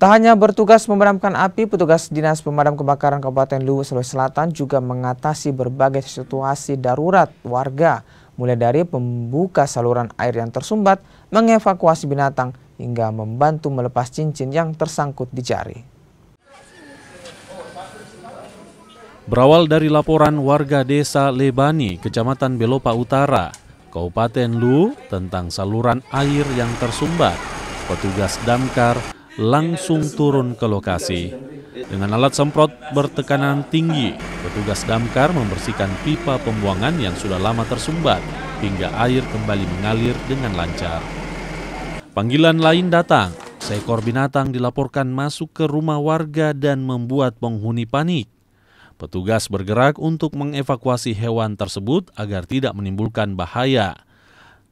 Tak hanya bertugas memadamkan api, petugas Dinas Pemadam Kebakaran Kabupaten Luwu, Sulawesi Selatan juga mengatasi berbagai situasi darurat warga, mulai dari membuka saluran air yang tersumbat, mengevakuasi binatang, hingga membantu melepas cincin yang tersangkut di jari. Berawal dari laporan warga desa Lebani, Kecamatan Belopa Utara, Kabupaten Luwu tentang saluran air yang tersumbat, petugas damkar langsung turun ke lokasi. Dengan alat semprot bertekanan tinggi, petugas damkar membersihkan pipa pembuangan yang sudah lama tersumbat hingga air kembali mengalir dengan lancar. Panggilan lain datang, seekor binatang dilaporkan masuk ke rumah warga dan membuat penghuni panik. Petugas bergerak untuk mengevakuasi hewan tersebut agar tidak menimbulkan bahaya.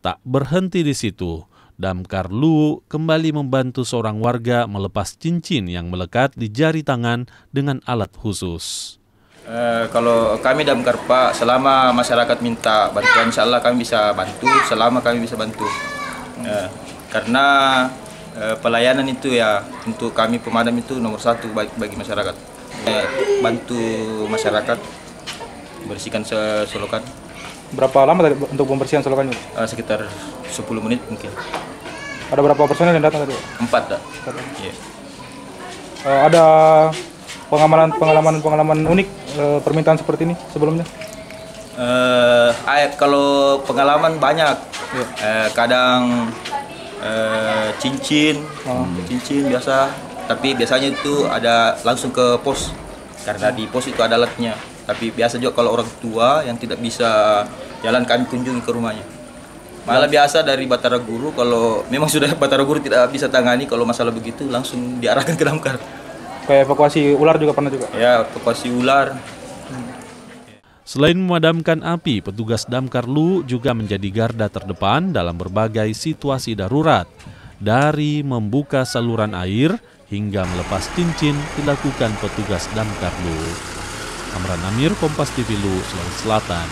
Tak berhenti di situ, Damkar Luwu kembali membantu seorang warga melepas cincin yang melekat di jari tangan dengan alat khusus. Kalau kami Damkar Pak, selama masyarakat minta bantuan, insya Allah kami bisa bantu, selama kami bisa bantu. Karena pelayanan itu ya, untuk kami pemadam itu nomor satu bagi masyarakat. Bantu masyarakat bersihkan selokan. Berapa lama tadi untuk pembersihan selokannya? Sekitar 10 menit mungkin. Ada berapa personel yang datang tadi? 4 dah. Yeah. Ada pengalaman unik permintaan seperti ini sebelumnya? Kalau pengalaman banyak. Kadang cincin biasa. Tapi biasanya itu ada langsung ke pos. Karena di pos itu ada alatnya. Tapi biasa juga kalau orang tua yang tidak bisa jalan, kami kunjungi ke rumahnya. Malah biasa dari Batara Guru, kalau memang sudah Batara Guru tidak bisa tangani, kalau masalah begitu langsung diarahkan ke damkar. Kayak evakuasi ular juga pernah juga? Ya, evakuasi ular. Selain memadamkan api, petugas Damkar Luwu juga menjadi garda terdepan dalam berbagai situasi darurat. Dari membuka saluran air hingga melepas cincin dilakukan petugas Damkar Luwu. Amran Amir, Kompas TV Luwu, Sulawesi Selatan.